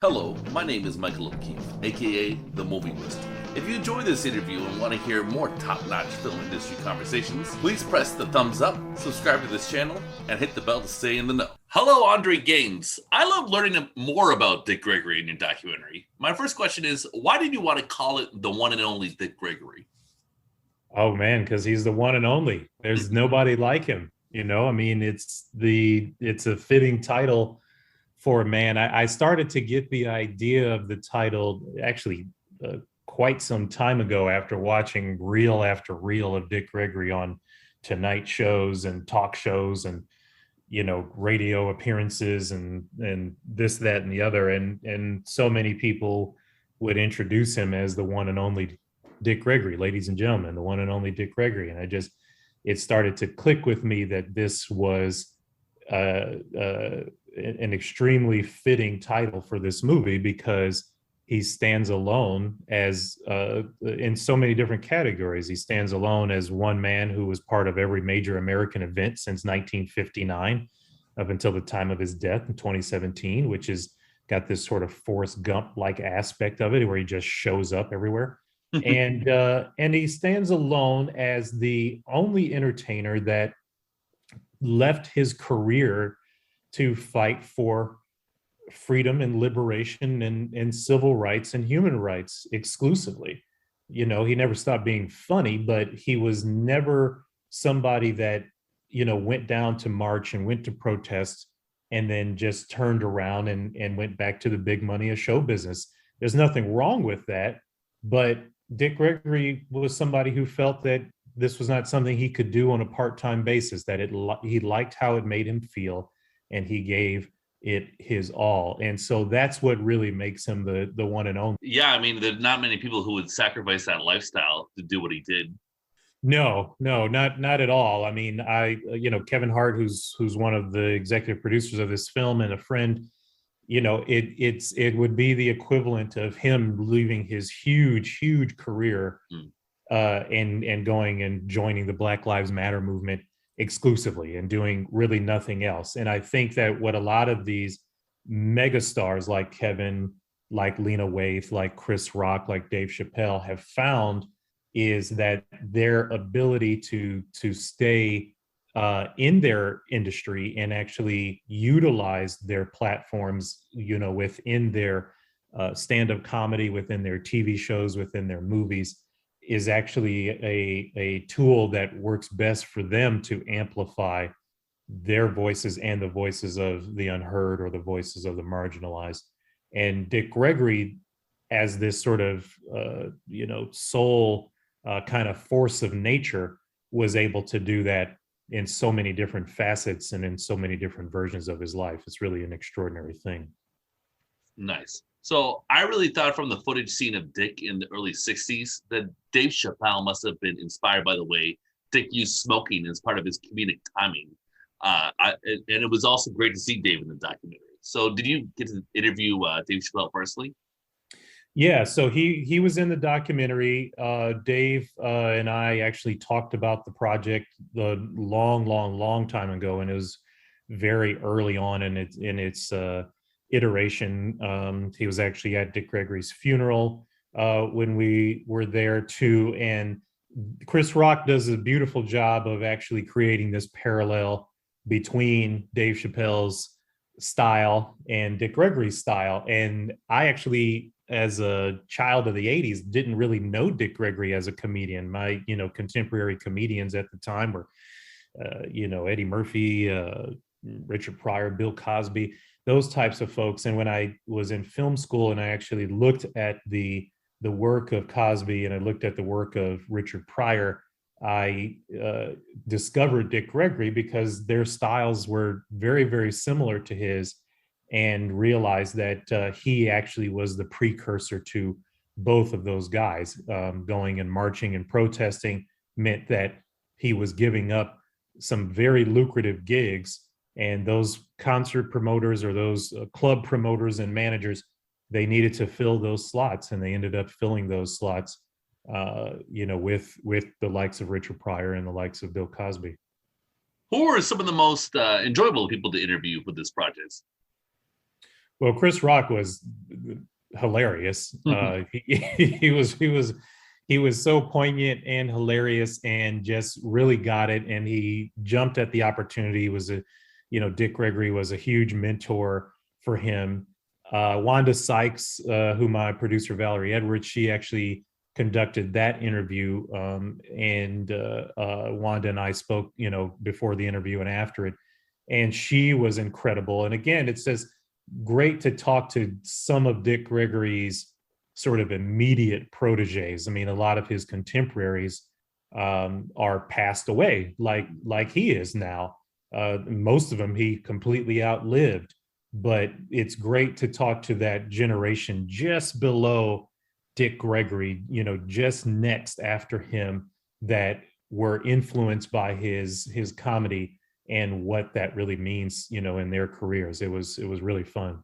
Hello, my name is Michael O'Keefe, aka The Movie Wizard. If you enjoy this interview and want to hear more top-notch film industry conversations, please press the thumbs up, subscribe to this channel, and hit the bell to stay in the know. Hello, Andre Gaines. I love learning more about Dick Gregory in your documentary. My first question is, why did you want to call it The One and Only Dick Gregory? Oh man, because he's the one and only. There's nobody like him. I mean, it's a fitting title for a man. I started to get the idea of the title actually quite some time ago after watching reel after reel of Dick Gregory on tonight shows and talk shows and radio appearances and this, that, and the other. And so many people would introduce him as the one and only Dick Gregory, ladies and gentlemen, the one and only Dick Gregory. And it started to click with me that this was an extremely fitting title for this movie, because he stands alone as in so many different categories. He stands alone as one man who was part of every major American event since 1959 up until the time of his death in 2017, which has got this sort of Forrest Gump like aspect of it where he just shows up everywhere. And he stands alone as the only entertainer that left his career to fight for freedom and liberation and civil rights and human rights exclusively. He never stopped being funny, but he was never somebody that went down to march and went to protest and then just turned around and went back to the big money of show business. There's nothing wrong with that, but Dick Gregory was somebody who felt that this was not something he could do on a part-time basis, that he liked how it made him feel, and he gave it his all. And so that's what really makes him the one and only. Yeah, I mean, there's not many people who would sacrifice that lifestyle to do what he did. No, not at all. I mean, Kevin Hart, who's one of the executive producers of this film and a friend, it would be the equivalent of him leaving his huge career and going and joining the Black Lives Matter movement exclusively and doing really nothing else. And I think that what a lot of these megastars like Kevin, like Lena Waithe, like Chris Rock, like Dave Chappelle have found is that their ability to stay in their industry and actually utilize their platforms, within their stand-up comedy, within their TV shows, within their movies, is actually a tool that works best for them to amplify their voices and the voices of the unheard or the voices of the marginalized. And Dick Gregory, as this sort of soul kind of force of nature, was able to do that in so many different facets and in so many different versions of his life. It's really an extraordinary thing. Nice. So I really thought from the footage seen of Dick in the early 60s that Dave Chappelle must have been inspired by the way Dick used smoking as part of his comedic timing. And it was also great to see Dave in the documentary. So did you get to interview Dave Chappelle personally? Yeah, so he was in the documentary. Dave and I actually talked about the project the long time ago, and it was very early on in its iteration. He was actually at Dick Gregory's funeral when we were there too. And Chris Rock does a beautiful job of actually creating this parallel between Dave Chappelle's style and Dick Gregory's style. And I actually, as a child of the 80s, didn't really know Dick Gregory as a comedian. My, contemporary comedians at the time were, Eddie Murphy, Richard Pryor, Bill Cosby, those types of folks. And when I was in film school and I actually looked at the work of Cosby and I looked at the work of Richard Pryor, I discovered Dick Gregory because their styles were very similar to his, and realized that he actually was the precursor to both of those guys. Going and marching and protesting meant that he was giving up some very lucrative gigs, and those concert promoters or those club promoters and managers, they needed to fill those slots, and they ended up filling those slots with the likes of Richard Pryor and the likes of Bill Cosby. Who are some of the most enjoyable people to interview with this project? Well, Chris Rock was hilarious. He was so poignant and hilarious, and just really got it. And he jumped at the opportunity. He was Dick Gregory was a huge mentor for him. Wanda Sykes, who my producer Valerie Edwards, she actually conducted that interview, and Wanda and I spoke, before the interview and after it, and she was incredible. And again, it's just great to talk to some of Dick Gregory's sort of immediate proteges. I mean, a lot of his contemporaries are passed away, like he is now. Most of them he completely outlived, but it's great to talk to that generation just below Dick Gregory, just next after him, that were influenced by his comedy and what that really means, in their careers. It was really fun.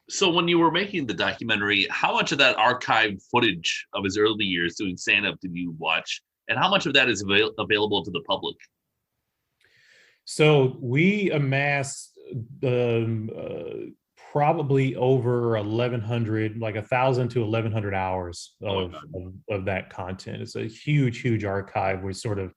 So when you were making the documentary, how much of that archived footage of his early years doing stand-up did you watch? And how much of that is available to the public? So we amassed probably over 1,100, like 1,000 to 1,100 hours of that content. It's a huge archive. We sort of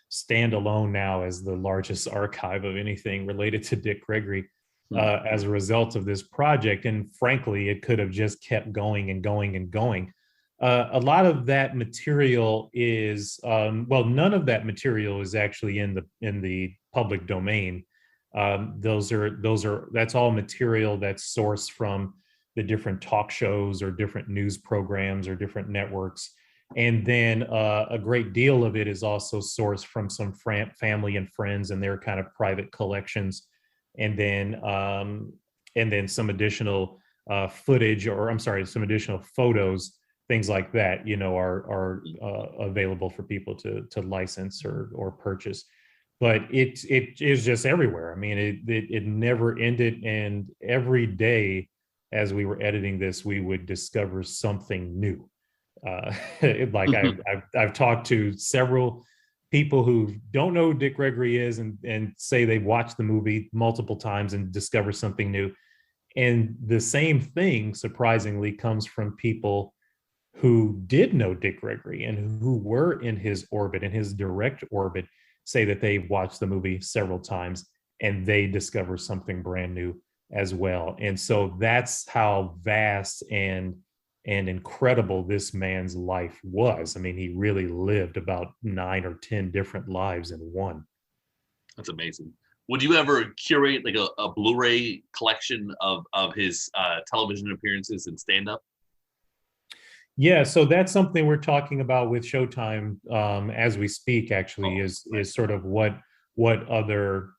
stand alone now as the largest archive of anything related to Dick Gregory. As a result of this project. And frankly, it could have just kept going and going and going. A lot of that material is, none of that material is actually in the public domain. That's all material that's sourced from the different talk shows or different news programs or different networks. And then a great deal of it is also sourced from some family and friends and their kind of private collections. And then some additional footage, or I'm sorry, some additional photos, things like that, are available for people to license or purchase. But it is just everywhere. I mean, it never ended, and every day as we were editing this, we would discover something new. Like I've talked to several people who don't know who Dick Gregory is and say they've watched the movie multiple times and discover something new. And the same thing, surprisingly, comes from people who did know Dick Gregory and who were in his orbit, in his direct orbit, say that they watched the movie several times and they discover something brand new as well. And so that's how vast and incredible this man's life was. I mean, he really lived about 9 or 10 different lives in one. That's amazing. Would you ever curate like a Blu-ray collection of his television appearances and stand-up? Yeah, so that's something we're talking about with Showtime as we speak. Actually, is sort of what other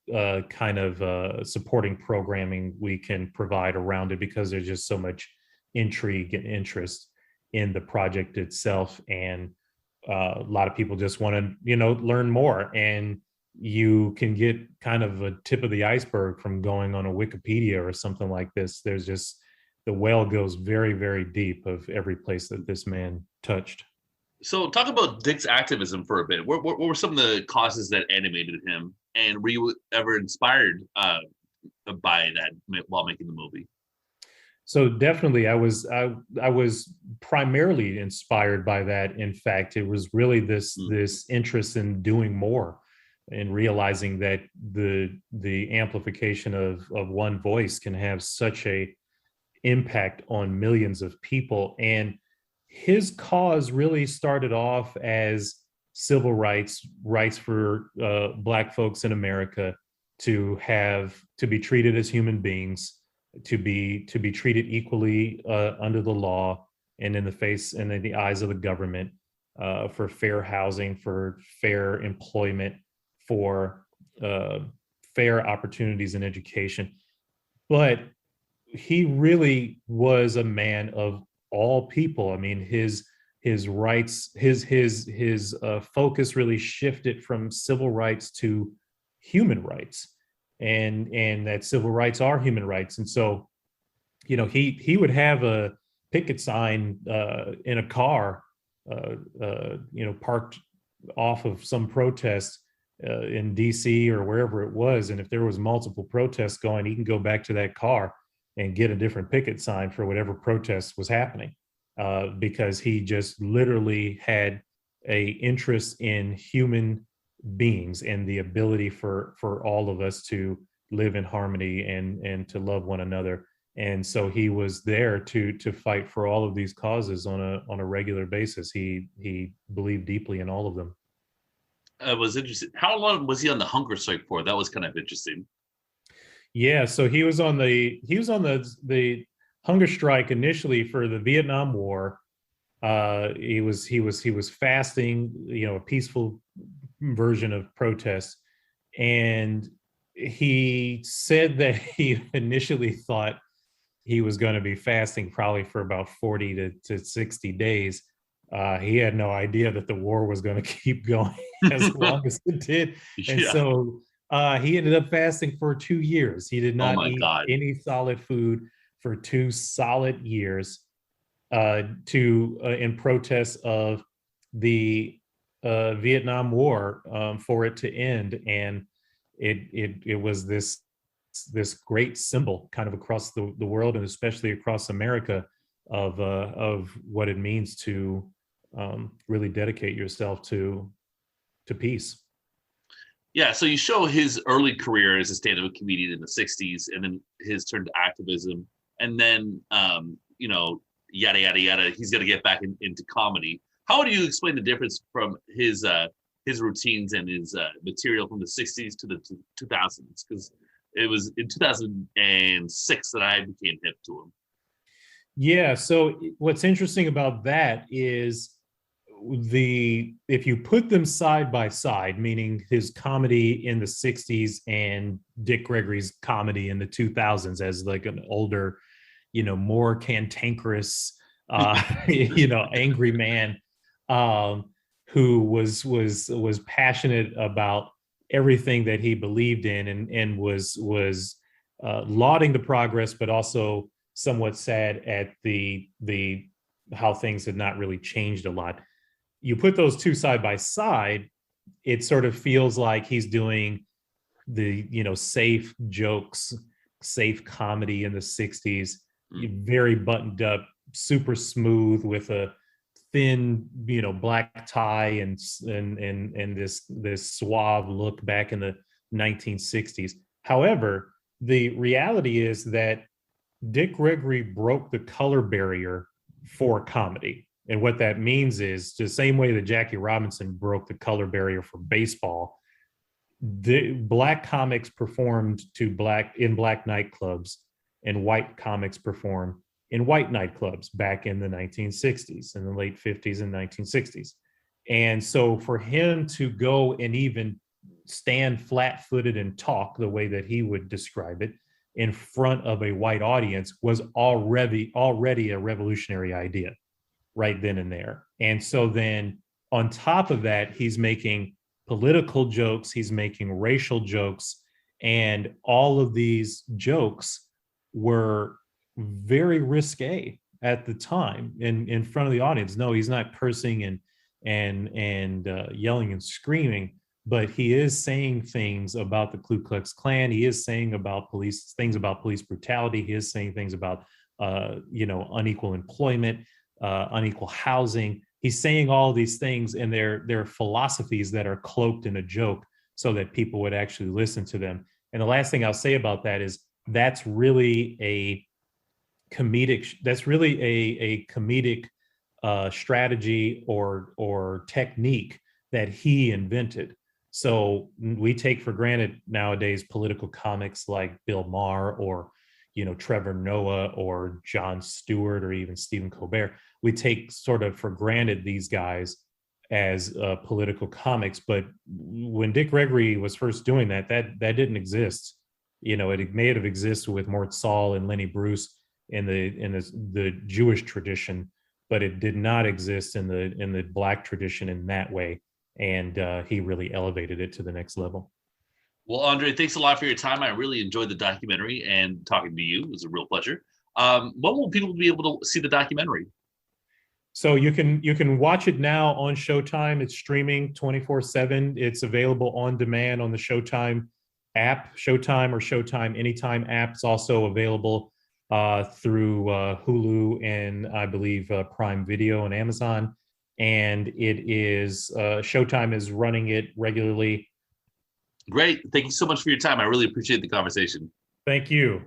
kind of supporting programming we can provide around it, because there's just so much intrigue and interest in the project itself, and a lot of people just want to learn more. And you can get kind of a tip of the iceberg from going on a Wikipedia or something like this. There's just, the well goes very, very deep of every place that this man touched. So talk about Dick's activism for a bit. What were some of the causes that animated him, and were you ever inspired by that while making the movie? So definitely, I was primarily inspired by that. In fact, it was really this interest in doing more and realizing that the amplification of one voice can have such a impact on millions of people. And his cause really started off as civil rights for Black folks in America to be treated as human beings, to be treated equally under the law and in the face and in the eyes of the government, for fair housing, for fair employment, for fair opportunities in education. But he really was a man of all people. I mean, his rights, his focus really shifted from civil rights to human rights. And that civil rights are human rights. And so, he would have a picket sign in a car, parked off of some protest in DC or wherever it was. And if there was multiple protests going, he can go back to that car and get a different picket sign for whatever protest was happening, because he just literally had a interest in human beings and the ability for all of us to live in harmony and to love one another. And so he was there to fight for all of these causes on a regular basis. He believed deeply in all of them. It was interesting. How long was he on the hunger strike for? That was kind of interesting. Yeah, so he was on the hunger strike initially for the Vietnam War. He was fasting, a peaceful version of protest, and he said that he initially thought he was going to be fasting probably for about 40 to 60 days. He had no idea that the war was going to keep going as long as it did. And Yeah. so he ended up fasting for 2 years. He did Oh not my eat God. any solid food for 2 solid years, in protest of the Vietnam War, for it to end. And it was this great symbol kind of across the world, and especially across America, of what it means to really dedicate yourself to peace. Yeah, so you show his early career as a stand-up comedian in the 60s, and then his turn to activism, and then yada yada yada. He's gonna get back into comedy. How do you explain the difference from his routines and his material from the 60s to the 2000s? Because it was in 2006 that I became hip to him. Yeah, so what's interesting about that is if you put them side by side, meaning his comedy in the 60s and Dick Gregory's comedy in the 2000s, as like an older, more cantankerous, angry man, who was passionate about everything that he believed in, and was lauding the progress, but also somewhat sad at the how things had not really changed a lot. You put those two side by side, it sort of feels like he's doing the safe jokes, safe comedy in the 60s, very buttoned up, super smooth, with a thin black tie and this suave look back in the 1960s. However, the reality is that Dick Gregory broke the color barrier for comedy. And what that means is, the same way that Jackie Robinson broke the color barrier for baseball, the black comics performed in black nightclubs, and white comics performed in white nightclubs back in the 1960s, in the late 50s and 1960s. And so for him to go and even stand flat-footed and talk the way that he would describe it in front of a white audience was already a revolutionary idea right then and there. And so then on top of that, he's making political jokes, he's making racial jokes, and all of these jokes were very risque at the time in front of the audience. No, he's not cursing and yelling and screaming, but he is saying things about the Ku Klux Klan. He is saying things about police brutality. He is saying things about unequal employment, unequal housing. He's saying all these things, and they're philosophies that are cloaked in a joke so that people would actually listen to them. And the last thing I'll say about that is that's really a comedic strategy or technique that he invented. So we take for granted nowadays political comics like Bill Maher, or Trevor Noah, or Jon Stewart, or even Stephen Colbert. We take sort of for granted these guys as political comics, but when Dick Gregory was first doing that didn't exist. It may have existed with Mort Sahl and Lenny Bruce in the Jewish tradition, but it did not exist in the black tradition in that way. And he really elevated it to the next level. Well, Andre, thanks a lot for your time. I really enjoyed the documentary, and talking to you was a real pleasure. When will people be able to see the documentary? So you can watch it now on Showtime. It's streaming 24/7. It's available on demand on the Showtime app, Showtime or Showtime Anytime app. It's also available through Hulu and I believe Prime Video and Amazon. And it is Showtime is running it regularly. Great. Thank you so much for your time. I really appreciate the conversation. Thank you.